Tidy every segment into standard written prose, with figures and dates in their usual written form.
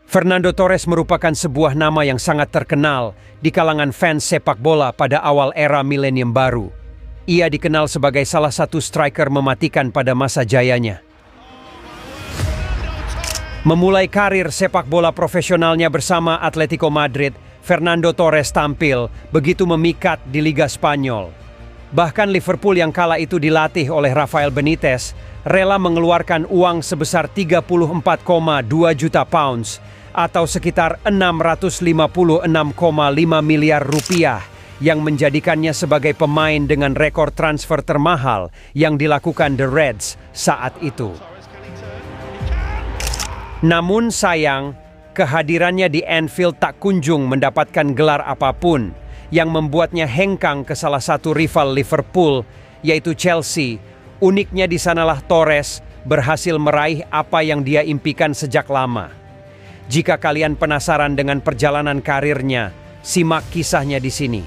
Fernando Torres merupakan sebuah nama yang sangat terkenal di kalangan fans sepak bola pada awal era milenium baru. Ia dikenal sebagai salah satu striker mematikan pada masa jayanya. Memulai karir sepak bola profesionalnya bersama Atletico Madrid, Fernando Torres tampil begitu memikat di Liga Spanyol. Bahkan Liverpool yang kala itu dilatih oleh Rafael Benitez rela mengeluarkan uang sebesar 34,2 juta pounds atau sekitar 656,5 miliar rupiah yang menjadikannya sebagai pemain dengan rekor transfer termahal yang dilakukan The Reds saat itu. Namun sayang, kehadirannya di Anfield tak kunjung mendapatkan gelar apapun yang membuatnya hengkang ke salah satu rival Liverpool, yaitu Chelsea. Uniknya di sanalah Torres berhasil meraih apa yang dia impikan sejak lama. Jika kalian penasaran dengan perjalanan karirnya, simak kisahnya di sini.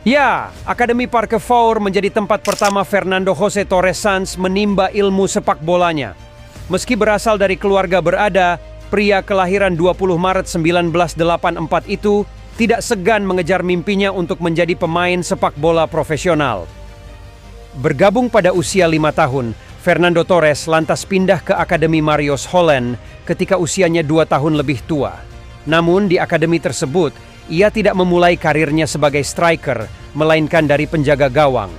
Ya, Akademi Parque Four menjadi tempat pertama Fernando José Torres Sanz menimba ilmu sepak bolanya. Meski berasal dari keluarga berada, pria kelahiran 20 Maret 1984 itu tidak segan mengejar mimpinya untuk menjadi pemain sepak bola profesional. Bergabung pada usia 5 tahun, Fernando Torres lantas pindah ke Akademi Marius Holland ketika usianya 2 tahun lebih tua. Namun di akademi tersebut, ia tidak memulai karirnya sebagai striker, melainkan dari penjaga gawang.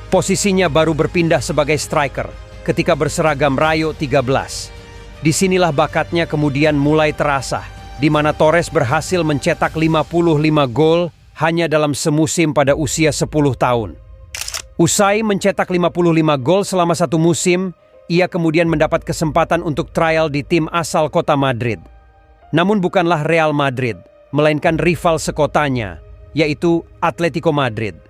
Posisinya baru berpindah sebagai striker ketika berseragam Rayo 13. Disinilah bakatnya kemudian mulai terasa, di mana Torres berhasil mencetak 55 gol hanya dalam semusim pada usia 10 tahun. Usai mencetak 55 gol selama satu musim, ia kemudian mendapat kesempatan untuk trial di tim asal kota Madrid. Namun bukanlah Real Madrid, melainkan rival sekotanya, yaitu Atletico Madrid.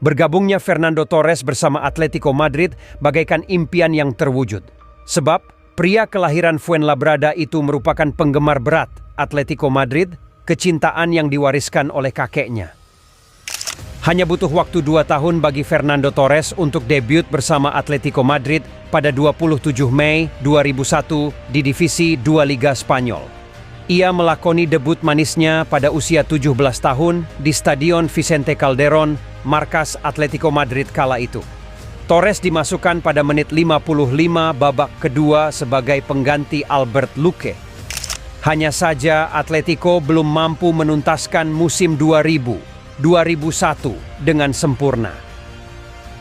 Bergabungnya Fernando Torres bersama Atletico Madrid bagaikan impian yang terwujud. Sebab pria kelahiran Fuenlabrada itu merupakan penggemar berat Atletico Madrid, kecintaan yang diwariskan oleh kakeknya. Hanya butuh waktu 2 tahun bagi Fernando Torres untuk debut bersama Atletico Madrid pada 27 Mei 2001 di Divisi 2 Liga Spanyol. Ia melakoni debut manisnya pada usia 17 tahun di Stadion Vicente Calderón, markas Atletico Madrid kala itu. Torres dimasukkan pada menit 55 babak kedua sebagai pengganti Albert Luque. Hanya saja Atletico belum mampu menuntaskan musim 2000-2001 dengan sempurna.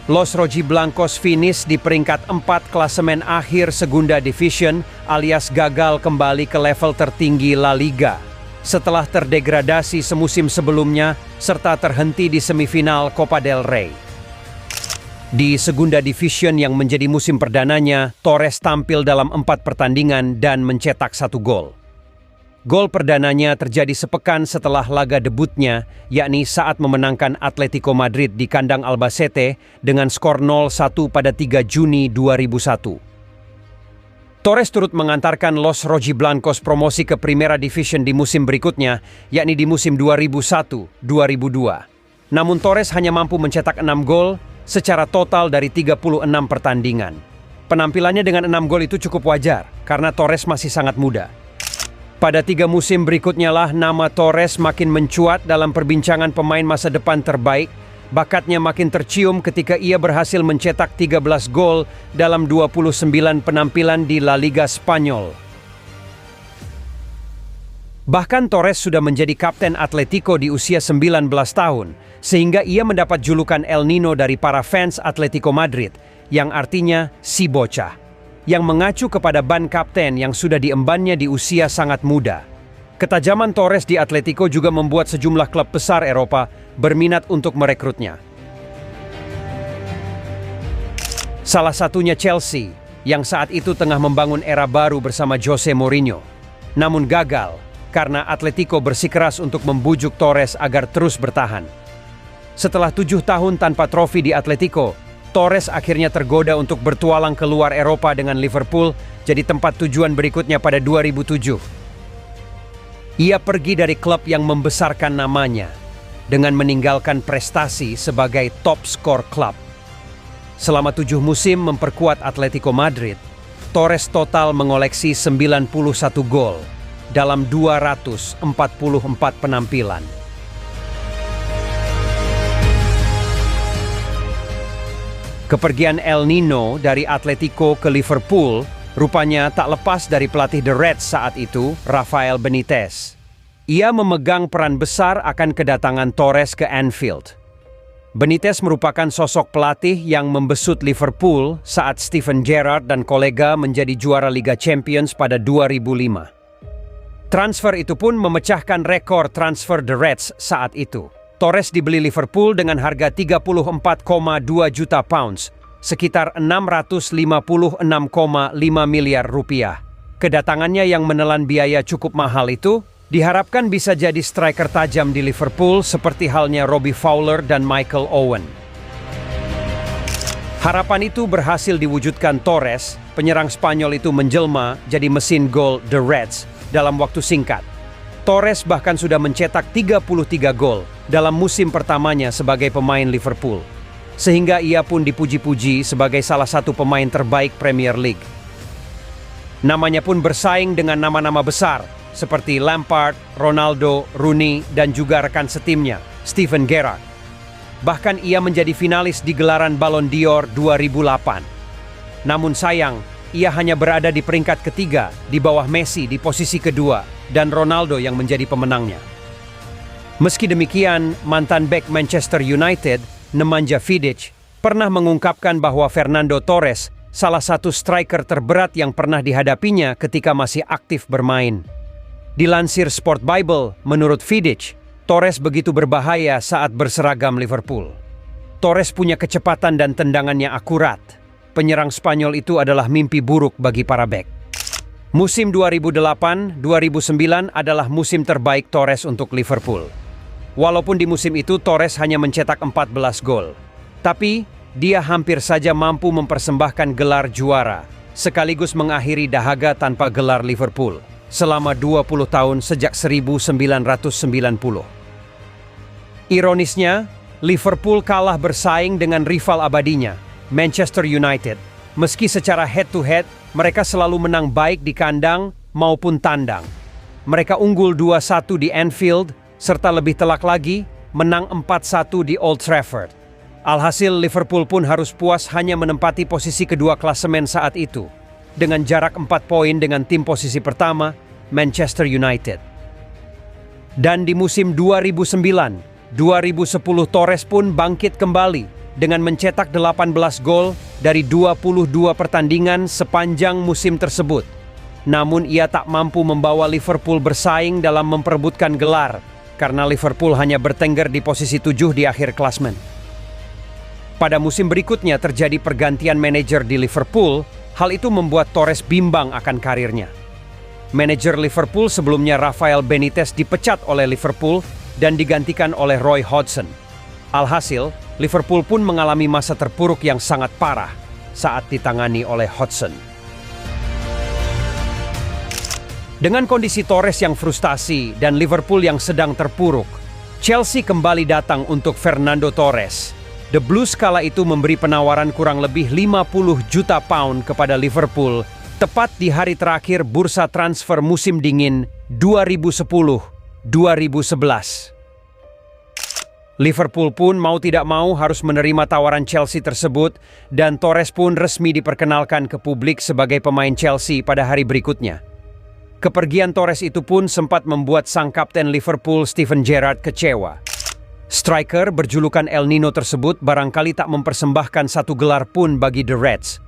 Los Rojiblancos finish di peringkat 4 klasemen akhir Segunda Division alias gagal kembali ke level tertinggi La Liga setelah terdegradasi semusim sebelumnya serta terhenti di semifinal Copa del Rey. Di Segunda Division yang menjadi musim perdananya, Torres tampil dalam 4 pertandingan dan mencetak 1 gol. Gol perdananya terjadi sepekan setelah laga debutnya, yakni saat memenangkan Atletico Madrid di kandang Albacete dengan skor 0-1 pada 3 Juni 2001. Torres turut mengantarkan Los Rojiblancos promosi ke Primera Division di musim berikutnya, yakni di musim 2001-2002. Namun Torres hanya mampu mencetak 6 gol secara total dari 36 pertandingan. Penampilannya dengan 6 gol itu cukup wajar, karena Torres masih sangat muda. Pada 3 musim berikutnya lah nama Torres makin mencuat dalam perbincangan pemain masa depan terbaik. Bakatnya makin tercium ketika ia berhasil mencetak 13 gol dalam 29 penampilan di La Liga Spanyol. Bahkan Torres sudah menjadi kapten Atletico di usia 19 tahun, sehingga ia mendapat julukan El Nino dari para fans Atletico Madrid, yang artinya si bocah, yang mengacu kepada ban kapten yang sudah diembannya di usia sangat muda. Ketajaman Torres di Atletico juga membuat sejumlah klub besar Eropa berminat untuk merekrutnya. Salah satunya Chelsea, yang saat itu tengah membangun era baru bersama Jose Mourinho. Namun gagal, karena Atletico bersikeras untuk membujuk Torres agar terus bertahan. Setelah 7 tahun tanpa trofi di Atletico, Torres akhirnya tergoda untuk bertualang keluar Eropa dengan Liverpool jadi tempat tujuan berikutnya pada 2007. Ia pergi dari klub yang membesarkan namanya. dengan meninggalkan prestasi sebagai top skor klub. Selama 7 musim memperkuat Atletico Madrid, Torres total mengoleksi 91 gol dalam 244 penampilan. Kepergian El Nino dari Atletico ke Liverpool rupanya tak lepas dari pelatih The Reds saat itu, Rafael Benitez. Ia memegang peran besar akan kedatangan Torres ke Anfield. Benitez merupakan sosok pelatih yang membesut Liverpool saat Steven Gerrard dan kolega menjadi juara Liga Champions pada 2005. Transfer itu pun memecahkan rekor transfer The Reds saat itu. Torres dibeli Liverpool dengan harga 34,2 juta pounds, sekitar 656,5 miliar rupiah. Kedatangannya yang menelan biaya cukup mahal itu diharapkan bisa jadi striker tajam di Liverpool seperti halnya Robbie Fowler dan Michael Owen. Harapan itu berhasil diwujudkan Torres, penyerang Spanyol itu menjelma jadi mesin gol The Reds dalam waktu singkat. Torres bahkan sudah mencetak 33 gol dalam musim pertamanya sebagai pemain Liverpool, sehingga ia pun dipuji-puji sebagai salah satu pemain terbaik Premier League. Namanya pun bersaing dengan nama-nama besar seperti Lampard, Ronaldo, Rooney, dan juga rekan setimnya, Steven Gerrard. Bahkan ia menjadi finalis di gelaran Ballon d'Or 2008. Namun sayang, ia hanya berada di peringkat ketiga di bawah Messi di posisi kedua dan Ronaldo yang menjadi pemenangnya. Meski demikian, mantan bek Manchester United, Nemanja Vidic, pernah mengungkapkan bahwa Fernando Torres salah satu striker terberat yang pernah dihadapinya ketika masih aktif bermain. Dilansir Sport Bible, menurut Vidic, Torres begitu berbahaya saat berseragam Liverpool. Torres punya kecepatan dan tendangannya akurat. Penyerang Spanyol itu adalah mimpi buruk bagi para bek. Musim 2008-2009 adalah musim terbaik Torres untuk Liverpool. Walaupun di musim itu Torres hanya mencetak 14 gol. Tapi, dia hampir saja mampu mempersembahkan gelar juara, sekaligus mengakhiri dahaga tanpa gelar Liverpool selama 20 tahun sejak 1990. Ironisnya, Liverpool kalah bersaing dengan rival abadinya, Manchester United. Meski secara head-to-head, mereka selalu menang baik di kandang maupun tandang. Mereka unggul 2-1 di Anfield, serta lebih telak lagi, menang 4-1 di Old Trafford. Alhasil Liverpool pun harus puas hanya menempati posisi kedua klasemen saat itu, dengan jarak 4 poin dengan tim posisi pertama, Manchester United. Dan di musim 2009-2010 Torres pun bangkit kembali dengan mencetak 18 gol dari 22 pertandingan sepanjang musim tersebut. Namun ia tak mampu membawa Liverpool bersaing dalam memperebutkan gelar, karena Liverpool hanya bertengger di posisi 7 di akhir klasemen. Pada musim berikutnya terjadi pergantian manajer di Liverpool, hal itu membuat Torres bimbang akan karirnya. Manajer Liverpool sebelumnya Rafael Benitez dipecat oleh Liverpool dan digantikan oleh Roy Hodgson. Alhasil, Liverpool pun mengalami masa terpuruk yang sangat parah saat ditangani oleh Hodgson. Dengan kondisi Torres yang frustasi dan Liverpool yang sedang terpuruk, Chelsea kembali datang untuk Fernando Torres. The Blues kala itu memberi penawaran kurang lebih 50 juta pound kepada Liverpool, tepat di hari terakhir bursa transfer musim dingin 2010-2011. Liverpool pun mau tidak mau harus menerima tawaran Chelsea tersebut, dan Torres pun resmi diperkenalkan ke publik sebagai pemain Chelsea pada hari berikutnya. Kepergian Torres itu pun sempat membuat sang kapten Liverpool Steven Gerrard kecewa. Striker berjulukan El Nino tersebut barangkali tak mempersembahkan satu gelar pun bagi The Reds.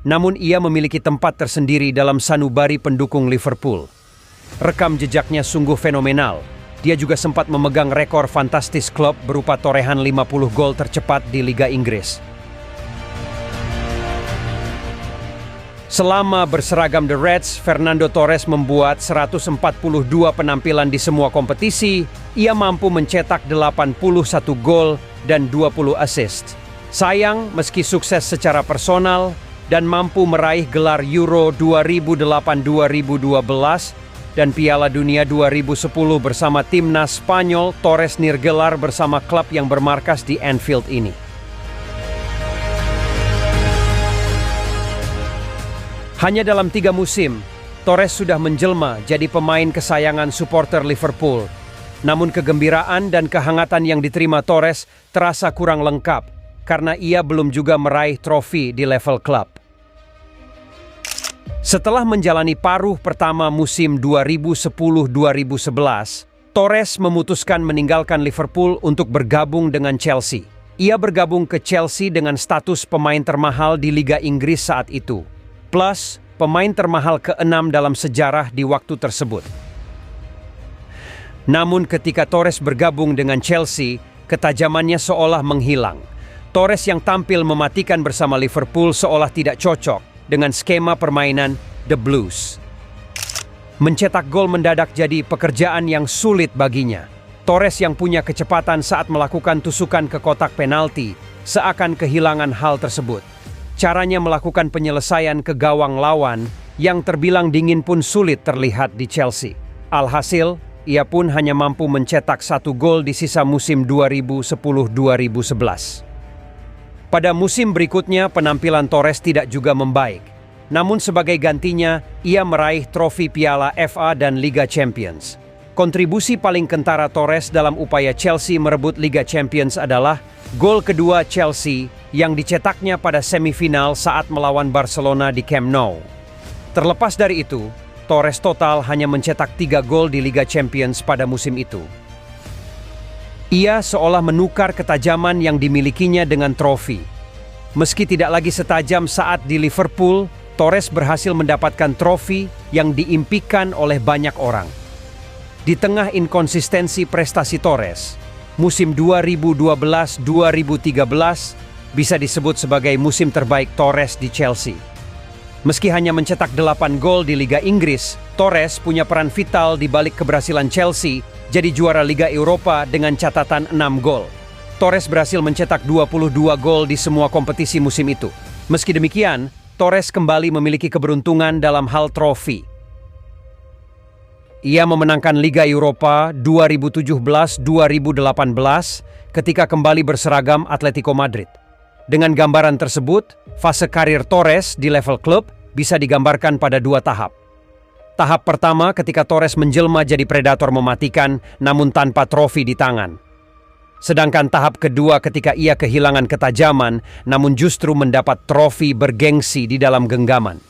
Namun ia memiliki tempat tersendiri dalam sanubari pendukung Liverpool. Rekam jejaknya sungguh fenomenal. Dia juga sempat memegang rekor fantastis klub berupa torehan 50 gol tercepat di Liga Inggris. Selama berseragam The Reds, Fernando Torres membuat 142 penampilan di semua kompetisi. Ia mampu mencetak 81 gol dan 20 assist. Sayang, meski sukses secara personal dan mampu meraih gelar Euro 2008-2012, dan Piala Dunia 2010 bersama timnas Spanyol, Torres nirgelar bersama klub yang bermarkas di Anfield ini. Hanya dalam 3 musim, Torres sudah menjelma jadi pemain kesayangan supporter Liverpool. Namun kegembiraan dan kehangatan yang diterima Torres terasa kurang lengkap karena ia belum juga meraih trofi di level klub. Setelah menjalani paruh pertama musim 2010-2011, Torres memutuskan meninggalkan Liverpool untuk bergabung dengan Chelsea. Ia bergabung ke Chelsea dengan status pemain termahal di Liga Inggris saat itu, plus pemain termahal ke-6 dalam sejarah di waktu tersebut. Namun ketika Torres bergabung dengan Chelsea, ketajamannya seolah menghilang. Torres yang tampil mematikan bersama Liverpool seolah tidak cocok dengan skema permainan The Blues. Mencetak gol mendadak jadi pekerjaan yang sulit baginya. Torres yang punya kecepatan saat melakukan tusukan ke kotak penalti seakan kehilangan hal tersebut. Caranya melakukan penyelesaian ke gawang lawan yang terbilang dingin pun sulit terlihat di Chelsea. Alhasil, ia pun hanya mampu mencetak 1 gol di sisa musim 2010-2011. Pada musim berikutnya, penampilan Torres tidak juga membaik. Namun sebagai gantinya, ia meraih trofi Piala FA dan Liga Champions. Kontribusi paling kentara Torres dalam upaya Chelsea merebut Liga Champions adalah gol kedua Chelsea yang dicetaknya pada semifinal saat melawan Barcelona di Camp Nou. Terlepas dari itu, Torres total hanya mencetak 3 gol di Liga Champions pada musim itu. Ia seolah menukar ketajaman yang dimilikinya dengan trofi. Meski tidak lagi setajam saat di Liverpool, Torres berhasil mendapatkan trofi yang diimpikan oleh banyak orang. Di tengah inkonsistensi prestasi Torres, musim 2012-2013 bisa disebut sebagai musim terbaik Torres di Chelsea. Meski hanya mencetak 8 gol di Liga Inggris, Torres punya peran vital di balik keberhasilan Chelsea jadi juara Liga Eropa dengan catatan 6 gol. Torres berhasil mencetak 22 gol di semua kompetisi musim itu. Meski demikian, Torres kembali memiliki keberuntungan dalam hal trofi. Ia memenangkan Liga Eropa 2017-2018 ketika kembali berseragam Atletico Madrid. Dengan gambaran tersebut, fase karir Torres di level klub bisa digambarkan pada 2 tahap. Tahap pertama ketika Torres menjelma jadi predator mematikan namun tanpa trofi di tangan. Sedangkan tahap kedua ketika ia kehilangan ketajaman namun justru mendapat trofi bergengsi di dalam genggaman.